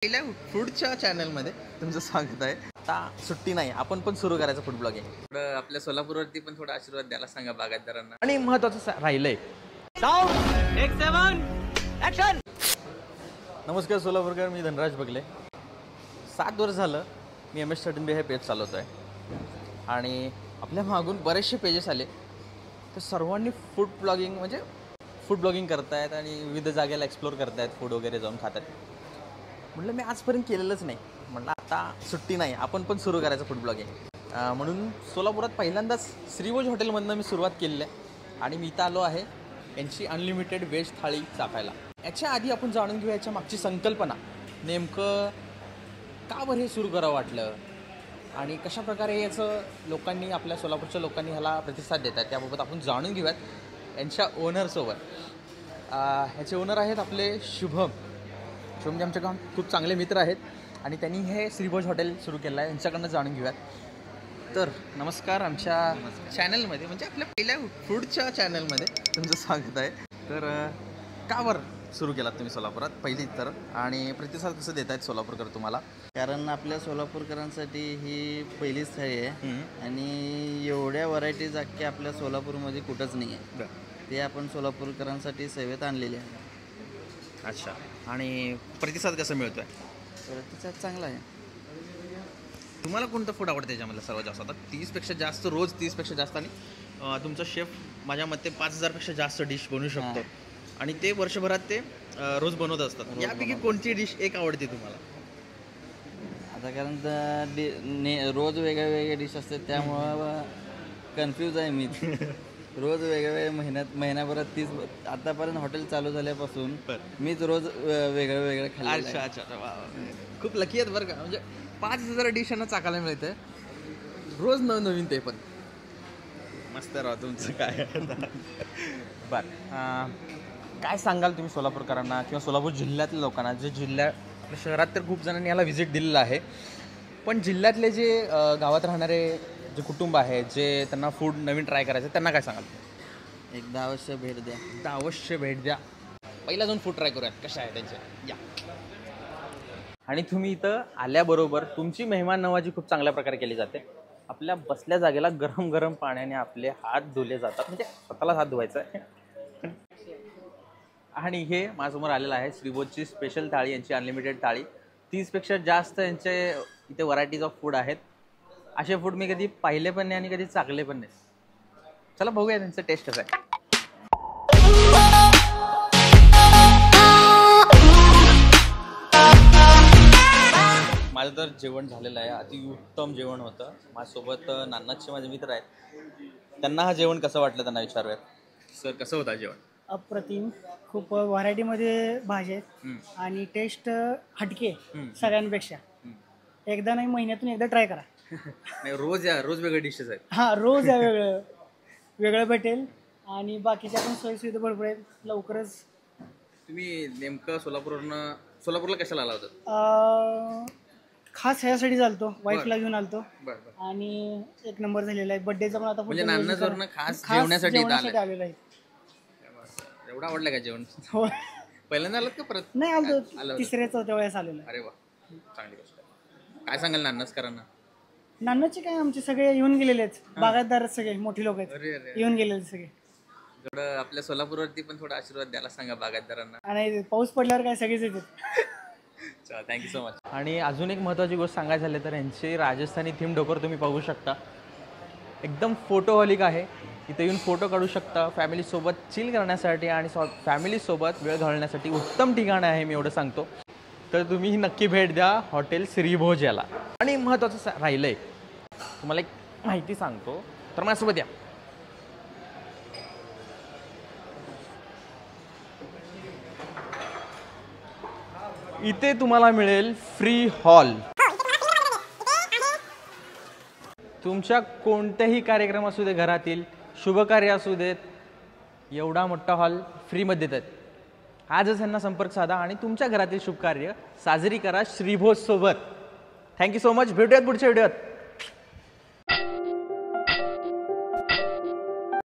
पहिल्या फूडच्या चॅनलमध्ये तुमचं स्वागत आहे. आता सुट्टी नाही, आपण पण सुरू करायचं फूड ब्लॉगिंग. थोडं आपल्या सोलापूरवरती पण थोडा आशीर्वाद द्यायला सांगा बागायतदारांना. आणि महत्त्वाचं राहिलंय साऊंड 1 7 ॲक्शन. नमस्कार सोलापूरकर, मी धनराज बगले. 7 वर्ष झालं मी MS13B हे पेज चालवतो आहे आणि आपल्या मागून बरेचसे पेजेस आले. तर सर्वांनी फूड ब्लॉगिंग म्हणजे फूड ब्लॉगिंग करतायत आणि विविध जागेला एक्सप्लोर करतायत, फूड वगैरे जाऊन खातात. म्हटलं मी आजपर्यंत केलेलंच नाही, म्हटलं आता सुट्टी नाही, आपण पण सुरू करायचं फूड ब्लॉगिंग. म्हणून सोलापुरात पहिल्यांदाच श्रीभोज हॉटेलमधनं मी सुरुवात केलेली आहे आणि मी इथं आलो आहे यांची अनलिमिटेड व्हेज थाळी चाखायला. याच्या आधी आपण जाणून घेऊया याच्या मागची संकल्पना, नेमकं का बरं हे सुरू करावं वाटलं आणि कशाप्रकारे याचं लोकांनी, आपल्या सोलापूरच्या लोकांनी ह्याला प्रतिसाद देतात त्याबाबत आपण जाणून घेऊयात यांच्या ओनरसोबत. ह्याचे ओनर आहेत आपले शुभम. शुभमचे आमच्या गाव खूप चांगले मित्र आहेत आणि त्यांनी हे श्रीभोज हॉटेल सुरू केलं आहे. यांच्याकडनं जाणून घेऊयात. तर नमस्कार, आमच्या चॅनलमध्ये म्हणजे आपल्या पहिल्या फूडच्या चॅनलमध्ये तुमचं स्वागत आहे. तर का बरं सुरू केलात तुम्ही सोलापुरात पहिली तर, आणि प्रतिसाद कसं देत आहेत सोलापूरकर तुम्हाला? कारण आपल्या सोलापूरकरांसाठी ही पहिलीच थाळी आहे आणि एवढ्या व्हरायटीज अख्ख्या आपल्या सोलापूरमध्ये कुठंच नाही आहे. ते आपण सोलापूरकरांसाठी सेवेत आणलेली आहे. अच्छा, आणि प्रतिसाद कसा मिळतोय? प्रतिसाद चांगला आहे. तुम्हाला कोणतं फूड आवडतं त्याच्यामधलं सर्वात जास्त? आता 30पेक्षा जास्त, रोज 30पेक्षा जास्त, आणि तुमचा शेफ माझ्या मते 5000पेक्षा जास्त डिश बनवू शकतो आणि ते वर्षभरात ते रोज बनवत असतात. यापैकी कोणती डिश एक आवडते तुम्हाला? आता कारण रोज वेगळ्या वेगळ्या डिश असतात त्यामुळं कन्फ्यूज आहे मी. रोज वेगळ्या महिन्याभरात 30, आतापर्यंत हॉटेल चालू झाल्यापासून मीच रोज वेगळं वेगळं खाल्लं. अच्छा अच्छा, खूप लकी आहेत बरं का. म्हणजे 5000 डिशांना चाकायला मिळतं रोज नवीन, ते पण मस्त राहा तुमचं. काय बरं, काय सांगाल तुम्ही सोलापूरकरांना किंवा सोलापूर जिल्ह्यातल्या लोकांना, जे आपल्या शहरात तर खूप जणांनी याला व्हिजिट दिलेलं आहे, पण जिल्ह्यातले जे गावात राहणारे जे कुटुंब आहे, जे त्यांना फूड नवीन ट्राय करायचं, त्यांना काय सांगाल? एकदा अवश्य भेट द्या. एकदा अवश्य भेट द्या. पहिला जाऊन फूड ट्राय करूयात कशा आहे त्यांच्या. या. आणि तुम्ही इथं आल्याबरोबर तुमची मेहमान नवाजी खूप चांगल्या प्रकारे केली जाते. आपल्या बसल्या जागेला गरम गरम पाण्याने आपले हात धुले जातात, म्हणजे स्वतःलाच हात धुवायचं आहे. आणि हे माझ्यासमोर आलेलं आहे श्रीभोजची स्पेशल थाळी, यांची अनलिमिटेड थाळी. 30पेक्षा जास्त यांचे इथे व्हरायटीज ऑफ फूड आहेत. असे फूड मी कधी पाहिले पण नाही आणि कधी चाखले पण नाही. चला बघूया त्यांचं टेस्ट कसं आहे. माझं तर जेवण झालेलं आहे, अतिउत्तम जेवण होतं. माझ्यासोबत नानाचे माझे मित्र आहेत, त्यांना हा जेवण कसं वाटलं त्यांना विचारूयात. सर, कसं होतं जेवण? अप्रतिम. खूप व्हरायटीमध्ये भाज्या आहेत आणि टेस्ट हटके सगळ्यांपेक्षा. एकदा नाही, महिन्यातून एकदा ट्राय करा. नाही, रोज वेगळे डिशेस आहेत. हां, रोज या वेगळं भेटेल आणि बाकीच्या पण सोयीसुविधा भरपूर आहेत. लवकरच. तुम्ही नेमकं सोलापूरला कशाला आला होता? खास ह्यासाठी चालतो, वाईफला घेऊन आलतो आणि एक नंबर झालेला आहे. बर्थडेचा पण आता म्हणजे नान्नाजवरनं खास जेवण्यासाठी आलेला आहे. एवढं आवडलं का जेवण? हो. पहिल्यांदा आलात का परत? नाही, आलतो 3ऱ्या-4थ्या वेळेस आलेला. अरे वा, चांगली गोष्ट. काय सांगाल नान्नासकरांना? नान्नाचे काय, आमचे सगळे येऊन गेलेले आहेत, बागायतदार सगळे मोठी लोक आहेत, येऊन गेलेले सगळे. थोडं आपल्या सोलापूरवरती पण थोडा आशीर्वाद द्यायला सांगा बागायतदारांना. आणि पाऊस पडल्यावर काय सगळेच येतात. चला, थँक्यू सो मच. आणि अजून एक महत्त्वाची गोष्ट सांगायची झाली तर यांची राजस्थानी थीम डेकोर तुम्ही बघू शकता. एकदम फोटोहॉलिक आहे. इथे येऊन फोटो काढू शकता, फॅमिलीसोबत चिल करण्यासाठी आणि फॅमिलीसोबत वेळ घालवण्यासाठी उत्तम ठिकाण आहे, मी एवढं सांगतो. तर तुम्ही नक्की भेट द्या हॉटेल श्रीभोज याला. आणि महत्त्वाचं राहिलं आहे, तुम्हाला एक माहिती सांगतो, तर माझ्यासोबत या. इथे तुम्हाला मिळेल फ्री हॉल. तुमच्या कोणत्याही कार्यक्रम असू दे, घरातील शुभकार्य असू देत, एवढा मोठा हॉल फ्रीमध्ये देतात. आजच यांना संपर्क साधा आणि तुमच्या घरातील शुभकार्य साजरी करा श्रीभोज सोबत. Thank you so much. भेटूयात पुढच्या व्हिडिओत.